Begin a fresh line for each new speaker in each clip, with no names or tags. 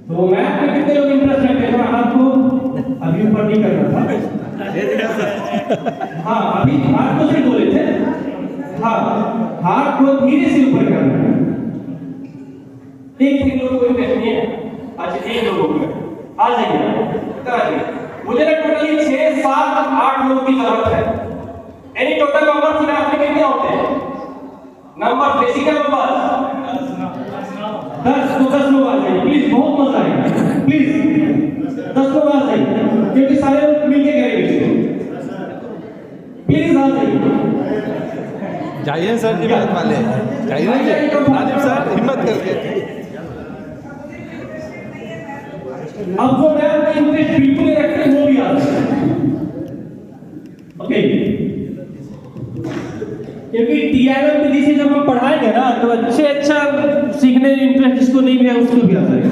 तो मैथ में कितने लोग इंटरेस्ट रखते हैं? आपको अभी ऊपर नहीं करना था। हाँ, अभी हाथ को से बोले थे। हाँ, हाथ को धीरे से ऊपर करना है। एक लोग कोई टेस्ट नहीं है। आज एक लोगों को आ जाइए, इतना आ जाइए। मुझे ना टोटली 6, 7, 8 लोगों की जरूरत है। एनी टोटल नंबर में आपके कितने होते हैं? नंबर बेसिकल नंबर 10, तो 10 लोग आ जाइए प्लीज, बहुत मजा आएगा प्लीज। 10 लोग आ जाइए क्योंकि सारे लोग मिलके करेंगे इसको। प्लीज आ जाइए।
जाइए सर जी, बात वाले जाइए राजीव सर, हिम्मत करके।
अब जो मैं अपने इंटरेस्ट बिल्कुल नहीं रखते वो भी आ जाए। ओके, क्योंकि टीआईएम विधि से जब हम पढ़ाएंगे ना तो अच्छा सीखने इंटरेस्ट जिसको नहीं भी है उसको भी आ जाएगा।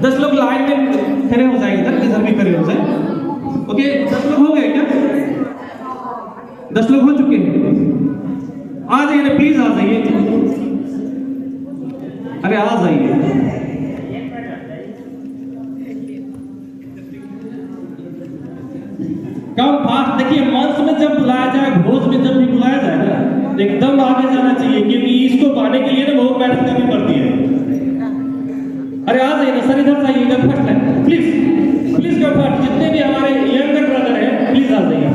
10 लोग लाइन में खड़े हो जाएंगे, इधर भी खड़े हो जाए। ओके, 10 लोग हो गए क्या? 10 लोग हो चुके हैं। आ जाइए ना प्लीज, आ जाइए। अरे आ जाइए। कम फास्ट देखिए, मंच में जब बुलाया जाए, घोष में जब भी बुलाया जाए ना, एकदम आगे जाना चाहिए क्योंकि इसको पाने के लिए ना बहुत मेहनत करनी पड़ती है। अरे आ जाइए ना सर, इधर जाइए, इधर फर्स्ट है प्लीज, प्लीज कम फास्ट। जितने भी हमारे यंगर ब्रदर हैं प्लीज आ जाइए।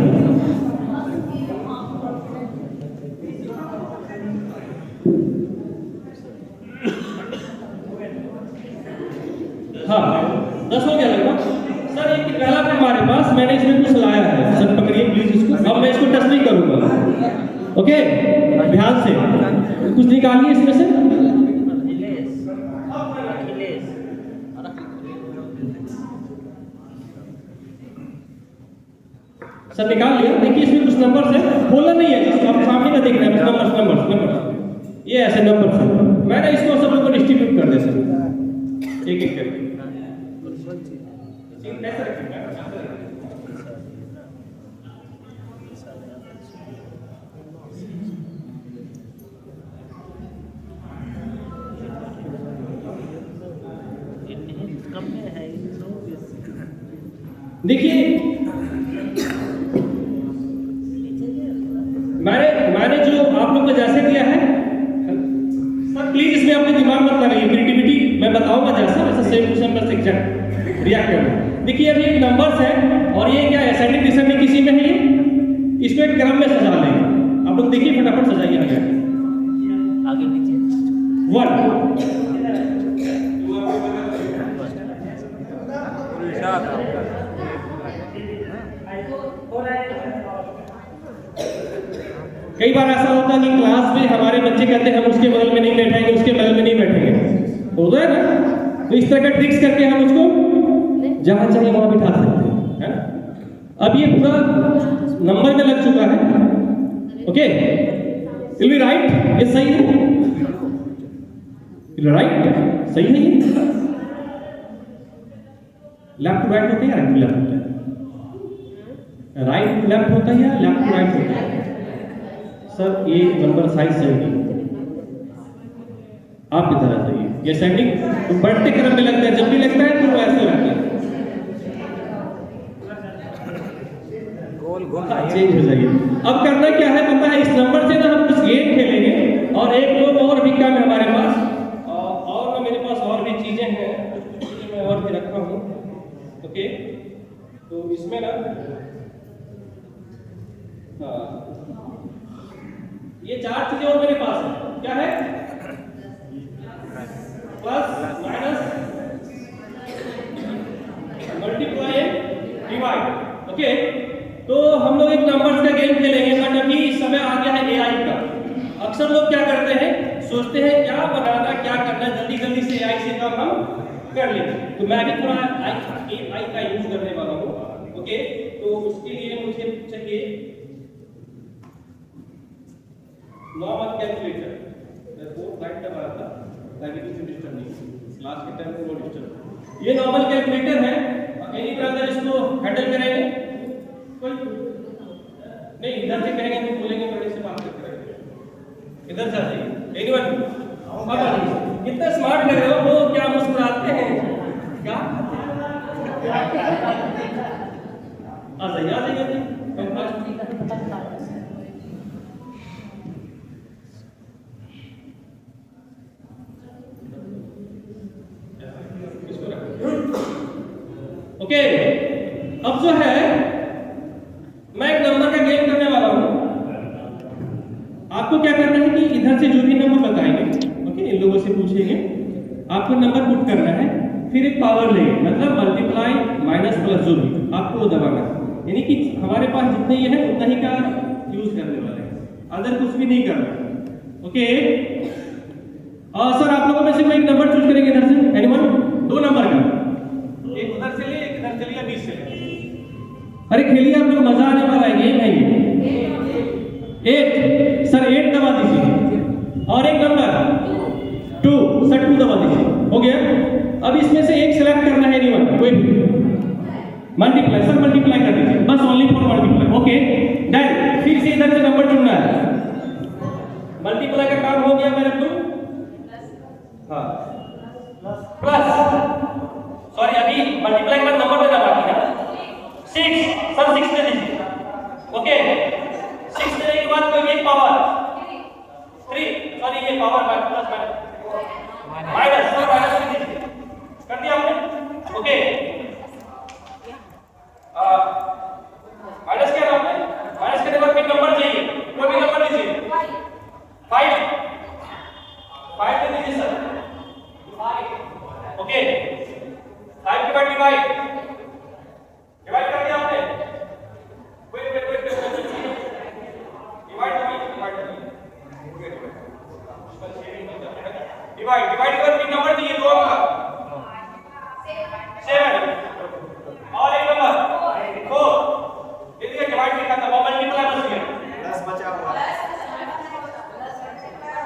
हाँ, 10 हो गया लगभग। सर एक निकाला था हमारे पास, मैंने इसमें कुछ लाया है। सर पकड़िए प्लीज इसको। अब मैं इसको टच नहीं करूंगा। ओके, ध्यान से कुछ निकालिए इसमें से। सर निकाल लिया। देखिए इसमें कुछ नंबर है, खोलना नहीं है, जिस आप सामने का देख रहे हैं। नंबर ये ऐसे नंबर है। मैंने इसको सब लोग को डिस्ट्रीब्यूट कर दे सर, एक एक करके। देखिए मैंने जो आप लोग को जैसे दिया है सर, प्लीज इसमें अपने दिमाग मत लगाइए। क्रिएटिविटी मैं बताऊंगा जैसा वैसे सेम टू सेम बस एग्जैक्ट रिएक्ट करना। देखिए अभी एक नंबर्स है और ये क्या है, असेंडिंग डिसेंडिंग किसी में है ये, इसको एक क्रम में सजा लेंगे। आप लोग देखिए फटाफट सजाइए आगे पीछे। 1 कई बार ऐसा होता है कि क्लास में हमारे बच्चे कहते हैं हम उसके बगल में नहीं बैठेंगे, उसके बगल में नहीं बैठेंगे, होता है ना। तो इस तरह का ट्रिक्स करके हम उसको जहां चाहिए वहां बिठा सकते हैं, है ना। अब ये पूरा नंबर में लग चुका है। ओके, विल बी राइट, ये सही है, राइट सही है। ये लेफ्ट टू राइट होता है या राइट टू लेफ्ट होता है? राइट टू लेफ्ट होता है या लेफ्ट टू राइट होता है? सर ये नंबर साइज सही नहीं, आप इधर आ जाइए। ये सेंडिंग तो बढ़ते क्रम में लगता है, जब भी लगता है तो ऐसे लगता है, गोल गोल चेंज हो जाइए। अब करना क्या है पता है, इस नंबर से ना हम कुछ गेम खेलेंगे और एक लोग और भी कम है हमारे पास, और ना मेरे पास और भी चीजें हैं, कुछ चीजें मैं और भी रखा हूँ। ओके, तो इसमें ना ये 4 चीजें और मेरे पास है। क्या है? Plus, minus, multiply and divide. Okay, तो हम लोग एक नंबर्स का गेम खेलेंगे, बट अभी इस समय आ गया है एआई का। अक्सर लोग क्या करते हैं, सोचते हैं क्या बनाना क्या करना, जल्दी जल्दी से एआई से काम हम कर लेंगे। तो मैं भी थोड़ा एआई का यूज करने वाला हूँ। ओके, तो उसके लिए मुझे चाहिए नॉर्मल कैलकुलेटर। फ्लाइट का बात था ताकि किसी डिस्टर्ब नहीं, क्लास के टाइम को डिस्टर्ब। ये नॉर्मल कैलकुलेटर है, एनी ब्रदर इसको हैंडल करेंगे? कोई नहीं, इधर से कहेंगे तो बोलेंगे बड़े से बात करेंगे, इधर से एनीवन। कितना स्मार्ट लग रहे हो, वो क्या मुस्कुराते हैं। आ जाइए जी। ओके, अब जो है मैं एक नंबर का गेम करने वाला हूं। आपको क्या करना है कि इधर से जो भी नंबर बताएंगे, ओके, इन लोगों से पूछेंगे, आपको नंबर पुट करना है, फिर एक पावर लेंगे, मतलब मल्टीप्लाई माइनस प्लस जो भी आपको वो दबाना है, यानी कि हमारे पास जितने ये है उतना ही का यूज करने वाले हैं, अदर कुछ भी नहीं करना। ओके, सर आप लोगों में से कोई एक नंबर चूज करेंगे इधर से, एनीवन? दो नंबर का, एक उधर से ले, एक इधर से ले, या 20 से ले। अरे खेलिए आप लोग, मजा आने वाला है, गेम है ये। 8 सर 8 दबा दीजिए, और एक नंबर 2 सर 2 दबा दीजिए, हो गया। अब इसमें से एक सिलेक्ट करना है, एनीवन, कोई भी। मल्टीप्लाई सर, मल्टीप्लाई कर दीजिए, बस only for multiply. Okay done, फिर से इधर से नंबर चुनना है। मल्टीप्लाई का काम हो गया मेरे को, हाँ प्लस, सॉरी अभी मल्टीप्लाई का नंबर में दबा दिया 6 सर 6 दे दीजिए। ओके 6 देने के बाद कोई एक पावर 3, सॉरी ये power plus minus sir minus दे दीजिए, कर दिया हमने। ओके माइनस क्या आपने, माइनस करने के बाद एक नंबर चाहिए, कोई भी नंबर दीजिए। 5 दे दीजिए सर। ओके 5 के बाद डिवाइड कर दिया आपने, डिवाइड कर तीन नंबर चाहिए, 2 का 7 और एक नंबर 4 दे दिया, डिवाइड नहीं करता, वो मल्टीप्लाई बच गया, प्लस बचा हुआ,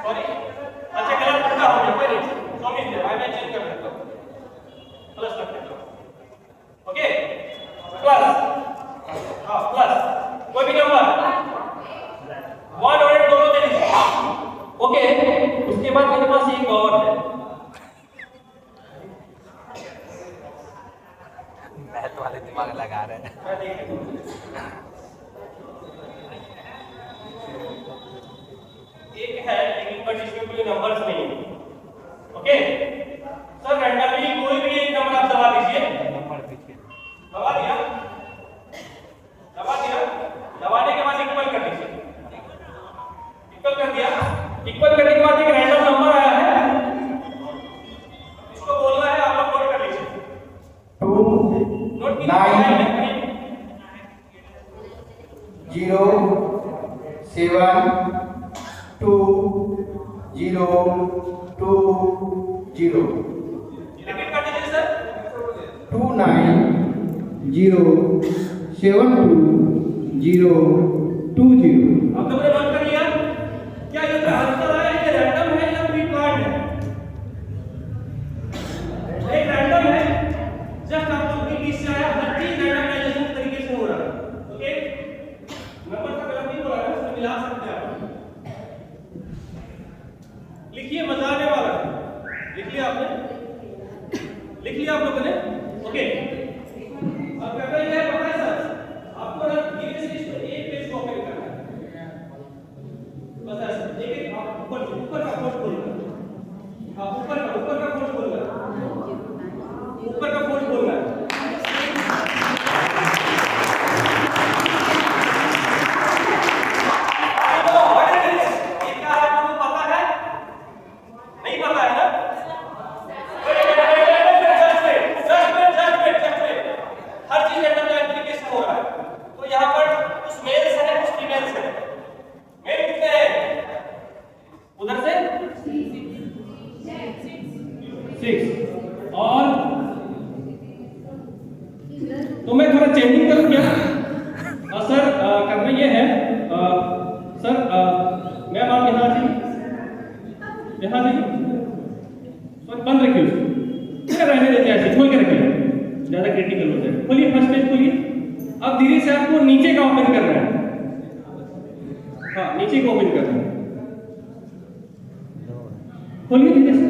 सॉरी अच्छा गलत पढ़ा हो गया, कोई नहीं, सॉरी मैं चेंज कर देता हूं, प्लस कर देता हूं। ओके प्लस, हाँ प्लस कोई भी नंबर 1 और 8 दोनों दे दीजिए। ओके उसके बाद मेरे पास एक और है,
मैथ वाले दिमाग लगा रहे हैं।
एक है लेकिन बट इसमें कोई नंबर्स नहीं है। ओके सर रैंडमली कोई भी एक नंबर आप दबा दीजिए, नंबर दीजिए, दबा दिया, दबाने के बाद इक्वल कर दीजिए, इक्वल कर दिया, इक्वल करने के बाद एक रैंडम नंबर आया है, इसको बोलना है, आप लोग नोट कर लीजिए।
2
नोट
0 7 2 0 2 0,
रिपीट कर दीजिए सर।
2 9 0 7 2 0 2 0।
आप लोगों ने नोट कर लिया? क्या ये जो आंसर आया है ये रैंडम है या प्री प्लान्ड है? एक रैंडम है, जस्ट आप लोग की बीच से आया, हर चीज रैंडमाइजेशन के तरीके से हो रहा है। ओके नंबर का गलत नहीं हो रहा है, उसमें मिला सकते हैं आप। लिखिए, मजा आने वाला है, लिख लिया आपने, लिख लिया आप लोगों ने। ओके अब करना ये है, पता है सर आपको ना धीरे से इसको एक पेज को ओपन करना है, बस ऐसे एक आप ऊपर का फोल्ड खोलना, आप ऊपर का फोल्ड खोलना, ऊपर का फोल्ड खोलना है। ये क्या है आपको पता है? नहीं पता है ना? हर चीज रैंडम तरीके से हो रहा है, तो यहाँ पर कुछ मेल्स है कुछ फीमेल्स है। मेल कितने हैं उधर से 6 और तो मैं थोड़ा चेंजिंग करूं क्या? सर करना ये है, सर मैं आप यहाँ जी सर बंद रखिए उसको, रहने देते हैं ऐसे, खोल के रखिए, ज्यादा क्रिटिकल हो जाए। खोलिए फर्स्ट पेज खोलिए, अब धीरे से आपको नीचे का ओपन करना है, हाँ नीचे को ओपन करना है, खोलिए धीरे से।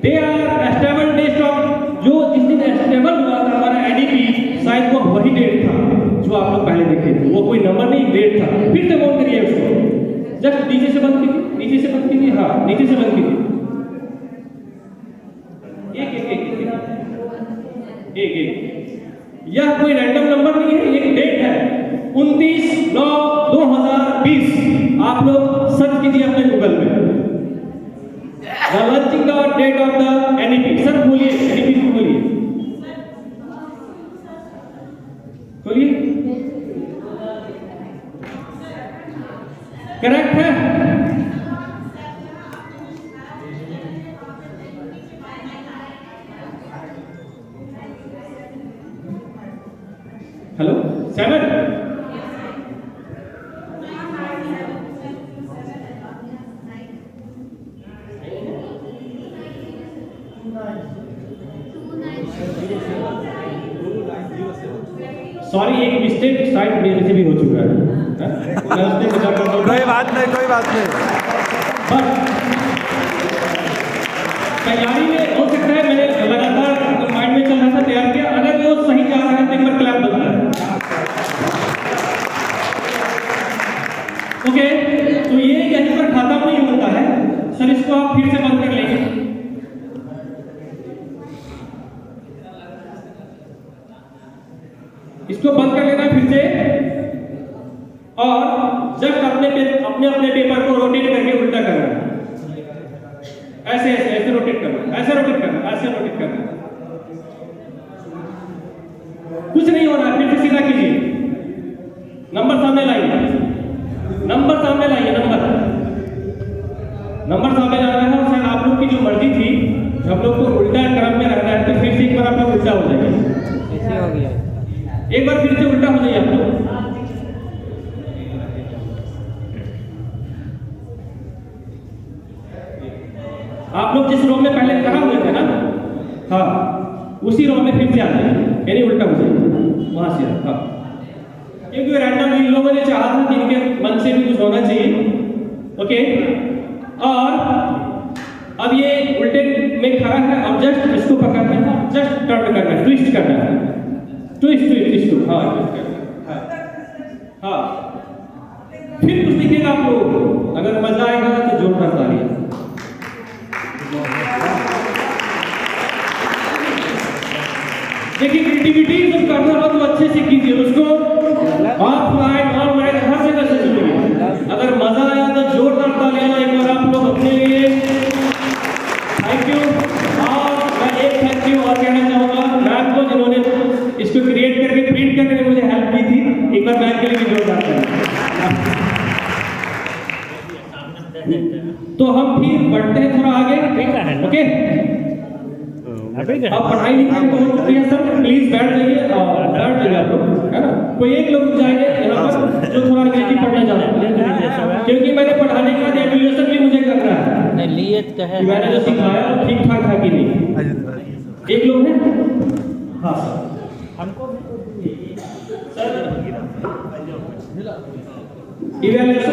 दे आर स्टेबल डेस्कटॉप, जो जिस दिन स्टेबल हुआ था हमारा एडीपी शायद वो वही डेट था। जो आप लोग पहले देखे थे, वो कोई नंबर नहीं, ग्रेड था। फिर से ऑन करिए उसको, जस्ट नीचे से बंद कीजिए, नीचे से बंद कीजिए, हाँ नीचे से बंद कीजिए, एक एक एक एक एक। यह कोई रैंडम नंबर नहीं है, एक डेट है 29/9/2020। आप लोग सर्च कीजिए अपने गूगल में, the launching the date of the NEP. Sir बोलिए, एनईपी बोलिए, बोलिए, करेक्ट है? हेलो 7 सॉरी, एक मिस्टेक साइड मेरे से भी हो चुका है, मैं उसने बता कर दूं।
कोई बात नहीं, कोई बात नहीं।
बस तैयारी में हो सकता है मैंने लगातार माइंड में चल रहा था, तैयार किया, अगर वो सही जा रहा है तो एक बार क्लैप बजता है। ओके, तो ये यहीं पर खत्म नहीं होता है सर, इसको आप फिर से बंद कर लेंगे। इसको बंद कर लेना फिर से, और जस्ट अपने पेपर को रोटेट करके उल्टा करना, ऐसे ऐसे ऐसे रोटेट करना, ऐसे रोटेट करना, ऐसे रोटेट करना। कुछ नहीं हो रहा है, फिर से सीधा कीजिए, नंबर सामने लाइए, नंबर सामने लाइए, नंबर सामने लाना है। और सर आप लोग की जो मर्जी थी, हम लोग को उल्टा क्रम में रहना है, तो फिर से एक बार आप लोग उल्टा हो जाइए,
ऐसे हो गया,
एक बार फिर से उल्टा हो जाइए आप लोग। आप लोग जिस रो में पहले खड़ा हुए थे ना, हाँ उसी रो में फिर से आ जाइए, यानी उल्टा हो जाइए वहां से। हाँ, क्योंकि रैंडम इन लोगों ने चाहा था जिनके मन से भी कुछ होना चाहिए। ओके, और अब ये उल्टे में खड़ा है, अब जस्ट इसको पकड़ना है, जस्ट टर्न करना है, ट्विस्ट करना है, ट्विस्ट ट्विस्ट ट्विस्ट, हाँ ट्विस्ट करना है, हाँ। फिर कुछ दिखेगा आप लोगों को, अगर मजा आएगा तो जोरदार ताली। देखिए क्रिएटिविटी जब करना हो तो अच्छे से कीजिए उसको, ऑफलाइन ऑनलाइन हर जगह से जुड़िए। अगर मजा आया तो जोरदार तालियां एक बार आप लोग अपने लिए। Thank you. और मैं एक थैंक यू और कहना चाहूंगा मैम को, जिन्होंने इसको क्रिएट करके प्रिंट करने में मुझे हेल्प की थी। एक बार मैम के लिए भी जोरदार तालियां। तो हम फिर बढ़ते हैं थोड़ा आगे, ओके? अब पढ़ाई लिखाई तो हो चुकी है सर, प्लीज बैठ जाइए, बैठ जाइए आप लोग, है ना? कोई एक लोग जाएंगे यहाँ पर जो थोड़ा अंग्रेजी पढ़ना चाहते हैं, क्योंकि मैंने पढ़ाने के बाद एवल्यूएशन भी मुझे करना है,
नहीं लिए तो है,
मैंने जो सिखाया वो ठीक ठाक है कि नहीं। एक लोग हैं, हाँ सर,
हमको
इवैल्यूएशन